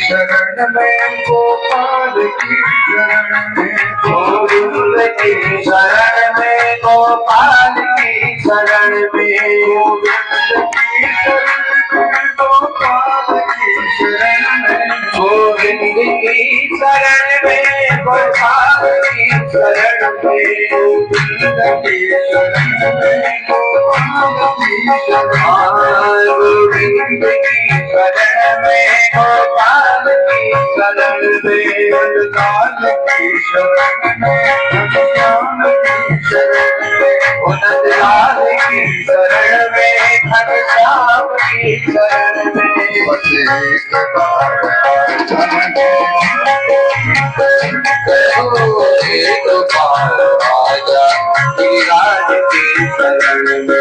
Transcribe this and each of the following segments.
शरण में गोपाल की शरण में, गोविंद की शरण में, गोपाल की शरण में, गोविंद की शरण में, गोपाल की शरण में, गोविंद की शरण में, गोविंद की शरण में, गोपाल की शरण में, गोविंद की शरण में, गोपाल की शरण में, लाल की शरण में, श्याम की शरण में, उन्नत लाल की शरण में, घनश्याम की शरण में, एक बार आजा गिरिराज की शरण में,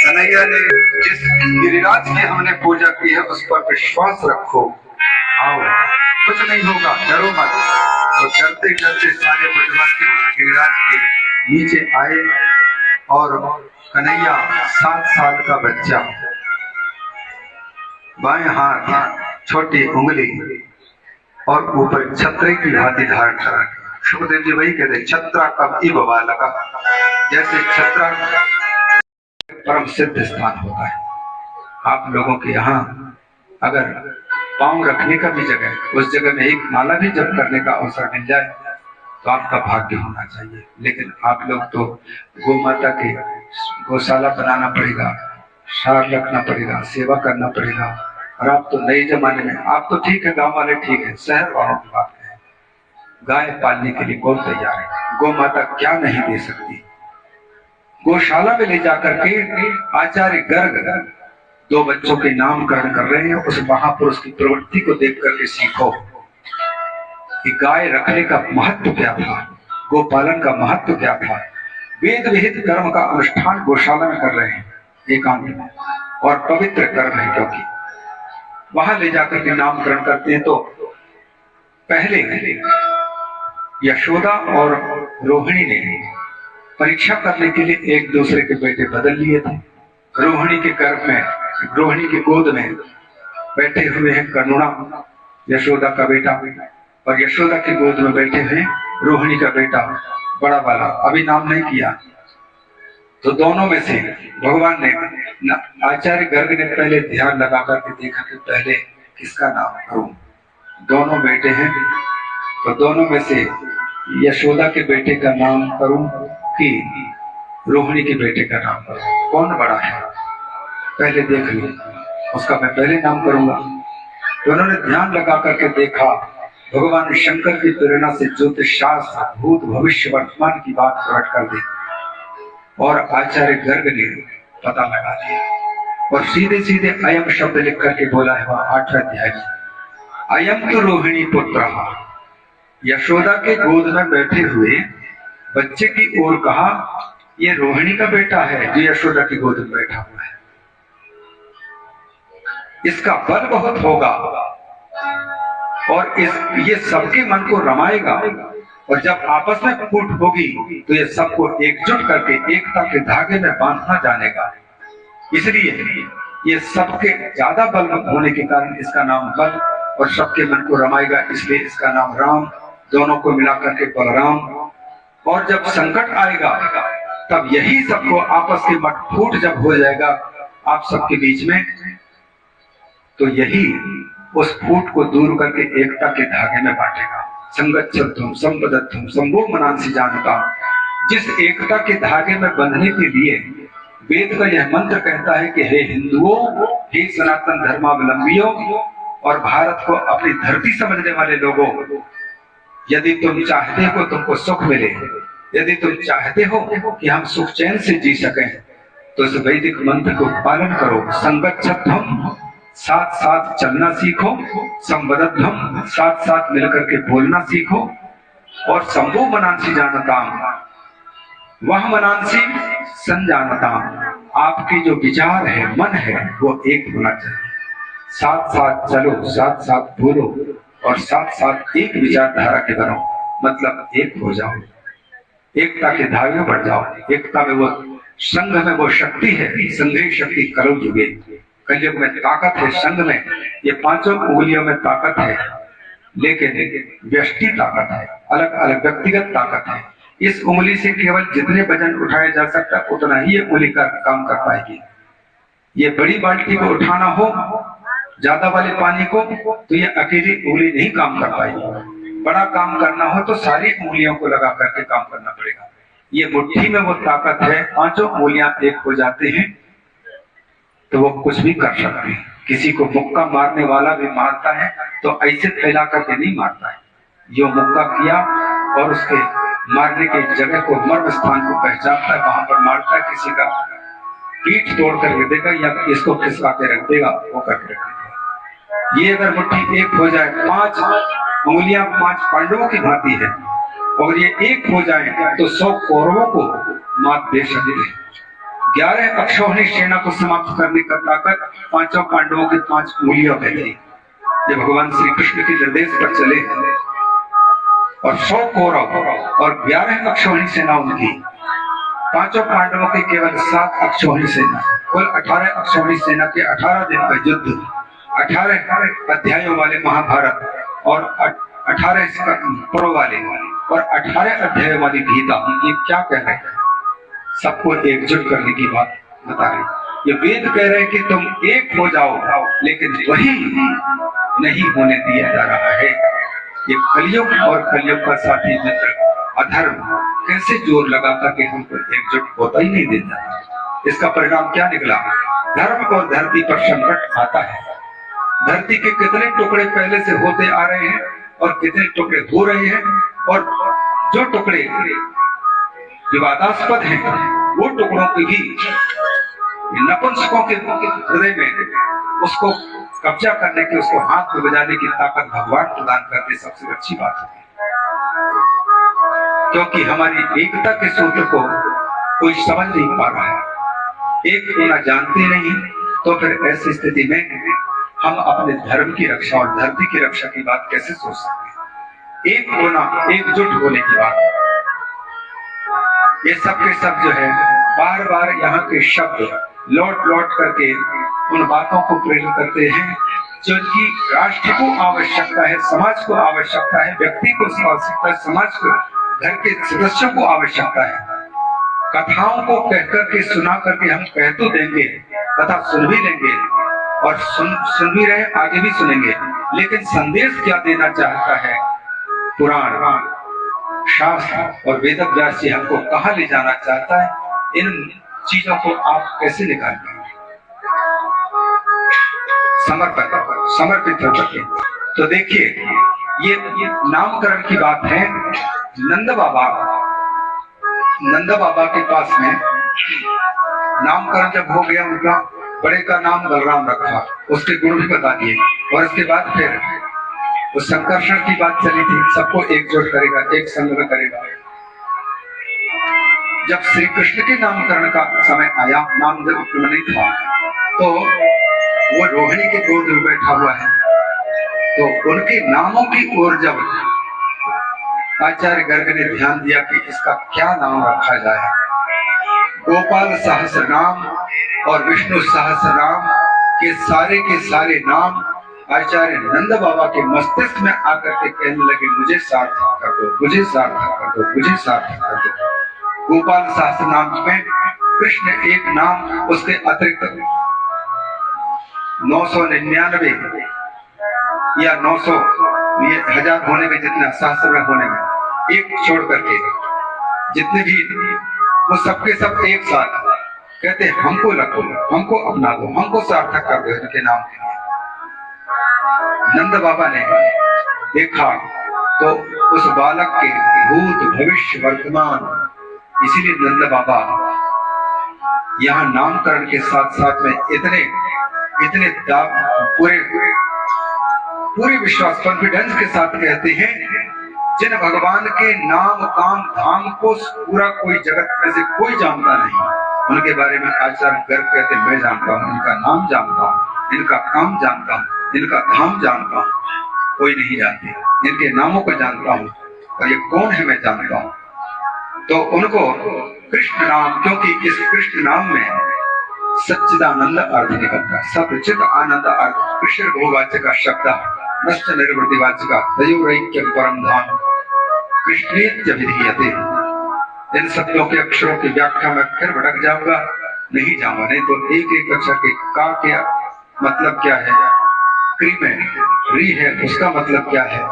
कन्हैया ने जिस गिरिराज की हमने पूजा की है उस पर विश्वास रखो, आओ कुछ नहीं होगा, डरो मत। तो डरते डरते सारे ब्रजवासी गिरिराज के नीचे आए और कन्हैया 7 साल का बच्चा, बाएं हाथ छोटी उंगली और ऊपर छत्र की भांति धारण कर रखा। सुखदेव जी वही कहते छत्रा कब इव बालका, जैसे छत्रा परम सिद्ध स्थान होता है। आप लोगों के यहाँ अगर पांव रखने का भी जगह, उस जगह में एक माला भी जप करने का अवसर मिल जाए तो आपका भाग्य होना चाहिए। लेकिन आप लोग तो गौ माता के गौशाला बनाना पड़ेगा, सार रखना पड़ेगा, सेवा करना पड़ेगा। और आप तो नए जमाने में, आप तो ठीक है, गांव वाले ठीक है, शहर वालों की बात है, गाय पालने के लिए कौन तैयार है? गौ माता क्या नहीं दे सकती। गौशाला में ले जाकर के आचार्य गर्ग 2 बच्चों के नामकरण कर रहे हैं। उस महापुरुष की प्रवृत्ति को देख करके सीखो कि गाय रखने का महत्व क्या था, गोपालन का महत्व क्या था। वेद विहित कर्म का अनुष्ठान गौशाला में कर रहे हैं एकांत में, और पवित्र कर्म है, क्योंकि वहां ले जाकर के नामकरण करते हैं। तो पहले यशोदा और रोहिणी ने परीक्षा करने के लिए एक दूसरे के बेटे बदल लिए थे। रोहिणी के गर्भ में, रोहिणी की गोद में बैठे हुए हैं करुणा, यशोदा का बेटा, और यशोदा की गोद में बैठे हुए रोहिणी का बेटा बड़ा वाला, अभी नाम नहीं किया। तो दोनों में से भगवान ने, आचार्य गर्ग ने पहले ध्यान लगा करके देखा कि पहले किसका नाम करूं। दोनों बेटे हैं, तो दोनों में से यशोदा के बेटे का नाम करूं कि रोहिणी के बेटे का नाम करूं, कौन बड़ा है पहले देख लो, उसका मैं पहले नाम करूंगा। तो उन्होंने ध्यान लगा करके देखा, भगवान शंकर की प्रेरणा से ज्योतिष शास्त्र भूत भविष्य वर्तमान की बात प्रकट कर दी और आचार्य गर्ग ने पता लगा दिया और सीधे सीधे अयम शब्द लिख करके बोला है वह 8वें अध्याय में, अयम तो रोहिणी पुत्र। यशोदा के गोद में बैठे हुए बच्चे की ओर कहा, ये रोहिणी का बेटा है जो यशोदा की गोद में बैठा हुआ है। इसका बल बहुत होगा और ये सबके मन को रमाएगा। और जब आपस में फूट होगी तो ये सबको एकजुट करके एकता के धागे में बांधना जानेगा। इसलिए ये सबके ज्यादा बल होने के कारण इसका नाम बल, और सबके मन को रमाएगा इसलिए इसका नाम राम, दोनों को मिलाकर के बलराम। और जब संकट आएगा तब यही सबको आपस के मत फूट जब हो जाएगा आप सबके बीच में, तो यही उस फूट को दूर करके एकता के धागे में बांटेगा। संगच्छध्वम संबद्धध्वम संभो मनांसि जानता। जिस एकता के धागे में बंधने के लिए वेद का यह मंत्र कहता है कि हे हिंदुओं, हे सनातन धर्मावलंबियों और भारत को अपनी धरती समझने वाले लोगों, यदि तुम चाहते हो तुमको सुख मिले, यदि तुम चाहते हो कि हम सुख चैन से जी सकें, तो इस वैदिक मंत्र को पालन करो। संगच्छध्वम, साथ साथ चलना सीखो, संबद्धध्वम, साथ साथ मिलकर के बोलना सीखो, और संभो मनांसि जानताम, वह मनांसि संजानताम, आपके जो विचार है, मन है, वो एक होना चाहिए। साथ साथ चलो, साथ साथ बोलो और साथ साथ एक विचारधारा के बनो, मतलब एक हो जाओ, एकता के धागे में बढ़ जाओ। एकता में वो संघ में वो शक्ति है, संघे शक्ति करो जुगे। कलयुग में ताकत है संघ में, ये पांचों उंगलियों में ताकत है, लेकिन व्यष्टि ताकत है, अलग अलग व्यक्तिगत ताकत है। इस उंगली से केवल जितने वजन उठाया जा सकता है उतना ही ये उंगली का काम कर पाएगी। ये बड़ी बाल्टी को उठाना हो, ज्यादा वाले पानी को, तो ये अकेली उंगली नहीं काम कर पाएगी। बड़ा काम करना हो तो सारी उंगलियों को लगा करके काम करना पड़ेगा। ये मुट्ठी में वो ताकत है, पांचों उंगलियां एक हो जाते हैं तो वो कुछ भी कर सकते हैं। किसी को मुक्का मारने वाला भी मारता है तो ऐसे फैला करके नहीं मारता है, जो मुक्का किया और उसके मारने के जगह को, मर्म स्थान को पहचानता है, वहां पर मारता है। किसी का पीठ तोड़ कर रख देगा या इसको खिसका के रख देगा, वो करके रख देगा। ये अगर मुट्ठी एक हो जाए, पांच उंगलियां पांच पांडवों की भांति है, और ये एक हो जाए तो 100 कौरवों को मात दे सकते हैं। 11 अक्षौहिणी सेना को समाप्त करने का ताकत पांचों पांडवों की 5 उंगलियों में थी। ये भगवान श्री कृष्ण के निर्देश पर चले, और 100 कौरव और 11 अक्षौहिणी सेना उनकी, पांचों पांडवों की केवल 7 अक्षौहिणी सेना, कुल 18 अक्षौहिणी सेना के 18 दिन का युद्ध, 18 अध्यायों वाले महाभारत और 18 पर्व वाले और 18 अध्यायों वाली गीता। ये क्या कह रहे हैं? सबको एकजुट करने की बात बता रहे। ये वेद कह रहे हैं कि तुम एक हो जाओ, लेकिन वही नहीं होने दिया जा रहा है। ये कलयुग और कलयुग का साथी मित्र अधर्म कैसे जोर लगा करके हमको एकजुट होता ही नहीं देता। इसका परिणाम क्या निकला? धर्म और धरती पर संकट आता है। धरती के कितने टुकड़े पहले से होते आ रहे हैं और कितने टुकड़े हो रहे हैं, और जो टुकड़े विवादास्पद हैं वो टुकड़ों की भी नपुंसकों के हृदय में उसको कब्जा करने की, उसको हाथ में बजाने की ताकत भगवान प्रदान करते सबसे अच्छी बात है। क्योंकि हमारी एकता के सूत्र को कोई समझ नहीं पा रहा है, एक होना जानते नहीं, तो फिर ऐसी स्थिति में हम अपने धर्म की रक्षा और धरती की रक्षा की बात कैसे सोच सकते हैं? एक होना, एकजुट होने की बात, ये सब के सब जो है बार बार यहाँ के शब्द लौट लौट करके उन बातों को प्रेरित करते हैं जो कि राष्ट्र को आवश्यकता है, समाज को आवश्यकता है, व्यक्ति को आवश्यकता है, समाज को, घर के सदस्यों को आवश्यकता है। कथाओं को कहकर के, सुना करके हम कह तो देंगे, कथा सुन भी लेंगे और सुन भी रहे, आगे भी सुनेंगे, लेकिन संदेश क्या देना चाहता है पुराण, शास्त्र और वेद व्यास जी हमको कहाँ ले जाना चाहता है, इन चीजों को आप कैसे निकाल पाएंगे? समर्पित होकर के। तो देखिए, ये नामकरण की बात है। नंद बाबा के पास में नामकरण जब हो गया, उनका बड़े का नाम बलराम रखा, उसके गुण भी बता दिए, और उसके बाद फिर उस संकर्षण की बात चली थी, सबको एकजुट करेगा, एक संग में करेगा। जब श्री कृष्ण के नामकरण का समय आया, नाम जब नहीं था, तो वो रोहिणी के गोद में बैठा हुआ है। तो उनके नामों की ओर जब आचार्य गर्ग ने ध्यान दिया कि इसका क्या नाम रखा जाए, गोपाल सहस्र नाम और विष्णु सहस्र नाम के सारे नाम आचार्य नंद बाबा के मस्तिष्क में आकर के कहने लगे, मुझे सार्थक कर दो, मुझे सार्थक कर दो, मुझे सार्थक कर दो। गोपाल सहस्र नाम में कृष्ण एक नाम, उसके अतिरिक्त 999 या 900 ये 1000 होने में, जितना सहस्र होने में, एक छोड़ करके जितने भी वो सबके सब एक साथ कहते हमको रखो, हमको अपना दो, हमको सार्थक कर दो इनके नाम के लिए। नंद बाबा ने देखा तो उस बालक के भूत भविष्य वर्तमान, इसीलिए नंद बाबा यहाँ नामकरण के साथ साथ में इतने पूरे विश्वास कॉन्फिडेंस के साथ कहते हैं, जिन भगवान के नाम काम धाम को पूरा कोई जगत में से कोई जानता नहीं, उनके बारे में आचार्य गर्ग कहते मैं जानता हूँ, इनका नाम जानता हूँ, इनका काम जानता हूँ, इनका धाम जानता हूँ, कोई नहीं जानते, इनके नामों को जानता हूँ और ये कौन है मैं जानता हूँ। तो उनको कृष्ण नाम, क्योंकि इस कृष्ण नाम में सच्चिदानंद अर्थ निकलता है, सचिद आनंद अर्थ, कृष्ण बहुवाच्य का शब्द, नष्ट निर्वृतिवाच्य का तयोरैक्य परम धाम, कृष्णेत्य विधीयते। इन शब्दों के अक्षरों की व्याख्या में फिर भटक जाऊंगा, नहीं जाऊंगा, नहीं तो एक एक अक्षर के का के मतलब क्या है, क्री में री है उसका मतलब क्या है,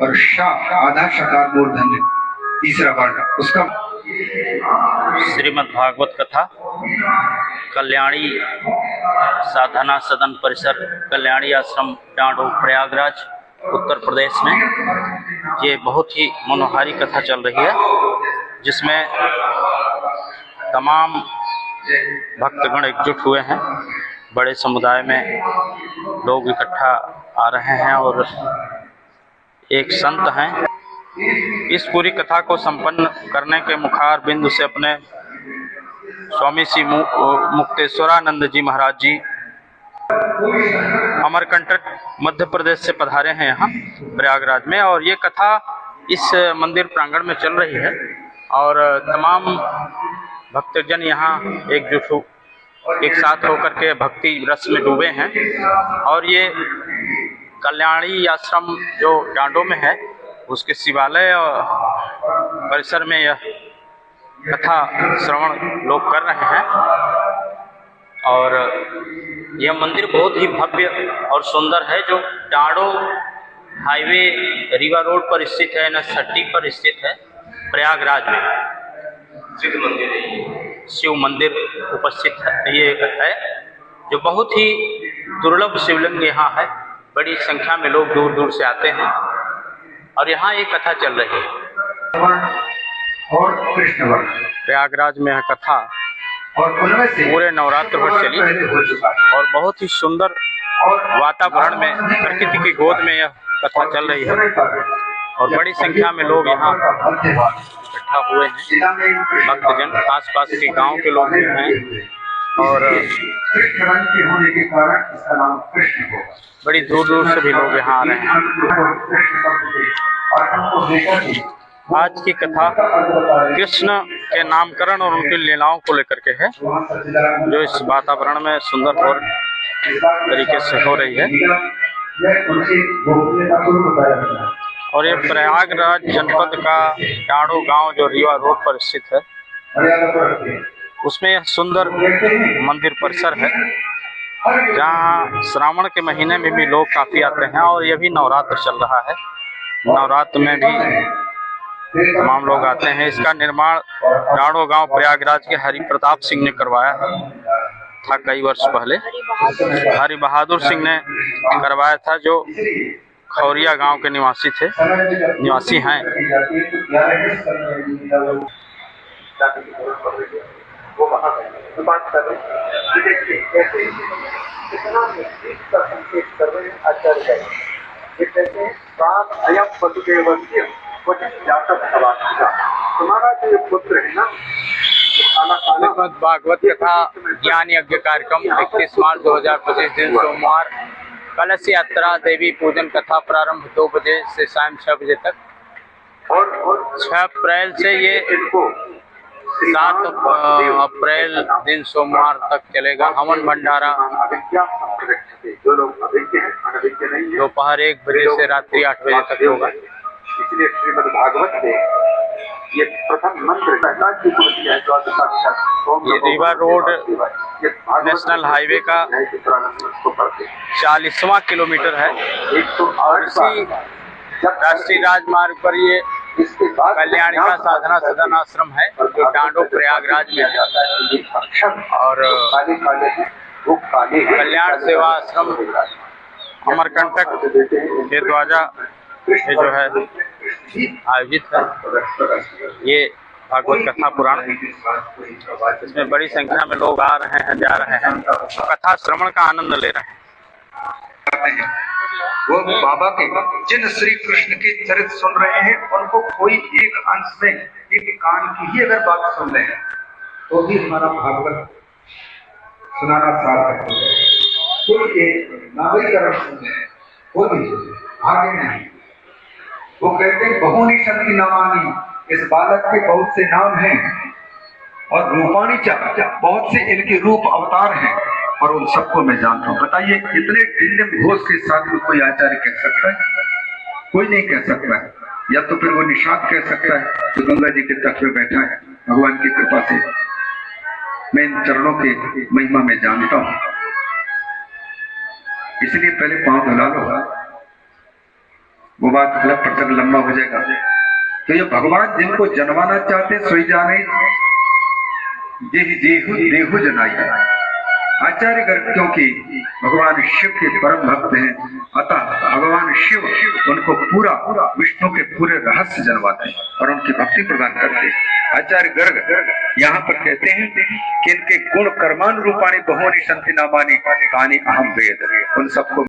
और शा आधा शकार मूर्धन्य तीसरा वर्ण उसका। श्रीमद् भागवत कथा कल्याणी साधना सदन परिसर, कल्याणी आश्रम, डांडो, प्रयागराज, उत्तर प्रदेश में ये बहुत ही मनोहारी कथा चल रही है, जिसमें तमाम भक्तगण एकजुट हुए हैं। बड़े समुदाय में लोग इकट्ठा आ रहे हैं और एक संत हैं। इस पूरी कथा को संपन्न करने के मुखार बिंदु से अपने स्वामी श्री मुक्तेश्वरानंद जी महाराज जी अमरकंटक मध्य प्रदेश से पधारे हैं यहाँ प्रयागराज में, और ये कथा इस मंदिर प्रांगण में चल रही है और तमाम भक्तजन यहाँ एक साथ होकर के भक्ति रस में डूबे हैं। और ये कल्याणी आश्रम जो डांडो में है, उसके शिवालय परिसर में यह कथा श्रवण लोग कर रहे हैं। और यह मंदिर बहुत ही भव्य और सुंदर है, जो डांडो हाईवे रीवा रोड पर स्थित है, NH30 पर स्थित है, प्रयागराज में शिव मंदिर उपस्थित है। ये है जो बहुत ही दुर्लभ शिवलिंग यहाँ है, बड़ी संख्या में लोग दूर दूर से आते हैं और यहाँ एक कथा चल रही है। और कृष्ण वर्ण प्रयागराज में यह कथा और उनमें से पूरे नवरात्र भर चली और बहुत ही सुंदर वातावरण में प्रकृति की गोद में यह कथा चल रही है और बड़ी संख्या में लोग यहाँ इकट्ठा हुए हैं। भक्तजन आसपास के गांव के लोग भी हैं और बड़ी दूर दूर से भी लोग यहाँ आ रहे हैं। आज की कथा कृष्ण के नामकरण और उनकी लीलाओं को लेकर के है, जो इस वातावरण में सुंदर और तरीके से हो रही है। और ये प्रयागराज जनपद का डांडो गांव जो रीवा रोड पर स्थित है, उसमें यह सुंदर मंदिर परिसर है, जहां श्रावण के महीने में भी लोग काफी आते हैं। और यह भी नवरात्र चल रहा है, नवरात्र में भी तमाम लोग आते हैं। इसका निर्माण डांडो गांव प्रयागराज के हरि प्रताप सिंह ने करवाया था कई वर्ष पहले। हरि बहादुर सिंह ने करवाया था, जो खौरिया गांव के निवासी हैं। तुम्हारा जो पुत्र है ना, श्रीमद् भागवत कथा ज्ञान यज्ञ कार्यक्रम 31 मार्च 2025 दिन सोमवार। कलश यात्रा देवी पूजन कथा प्रारंभ 2 बजे से शाम 6 बजे तक। 6 अप्रैल से ये 7 अप्रैल दिन सोमवार तक चलेगा। हवन भंडारा दोपहर 1 बजे से रात्रि 8 बजे तक होगा। इसलिए श्रीमद् भागवत में ये प्रथम मंत्र ये रीवा रोड नेशनल हाईवे का 40वां किलोमीटर है और इसी राष्ट्रीय राजमार्ग पर ये कल्याणिका साधना सदन आश्रम है जो डांडो प्रयागराज में है। और कल्याण सेवा आश्रम अमरकंटक के द्वारा ये जो है आयोजित है ये भागवत कथा पुराण। इसमें बड़ी संख्या में लोग आ रहे हैं, जा रहे हैं, कथा श्रवण का आनंद ले रहे हैं। वो बाबा के जिन श्री कृष्ण के चरित्र सुन रहे हैं उनको कोई एक अंश में एक कान की ही अगर बात सुन रहे हैं तो भी हमारा भागवत सुनाना सार्थक है। कोई एक नागरिकरण सुन रहे हैं कोई आगे नहीं। वो कहते हैं बहुनी शक्ति नामानी, इस बालक के बहुत से नाम हैं और रूपाणी बहुत से इनके रूप अवतार हैं और उन सबको मैं जानता हूँ। बताइए इतने डिंडम घोष के साथ में कोई आचार्य कह सकता है? कोई नहीं कह सकता है। या तो फिर वो निषाद कह सकता है जो गंगा जी के तट में बैठा है। भगवान की कृपा से मैं इन चरणों के महिमा में जानता हूँ, इसलिए पहले पांव धुला लो। वो बात अलग प्रसंग लंबा हो जाएगा। तो ये भगवान जिनको जनवाना चाहते सोई जाने देहु जनाई। आचार्य गर्ग क्योंकि भगवान शिव के परम भक्त हैं, अतः भगवान शिव उनको पूरा विष्णु के पूरे रहस्य जनवाते हैं और उनकी भक्ति प्रदान करते हैं। आचार्य गर्ग यहाँ पर कहते हैं कि इनके गुण कर्मानुरूपाणी बहुनी संति नामानी तानी अहम वेद, उन सबको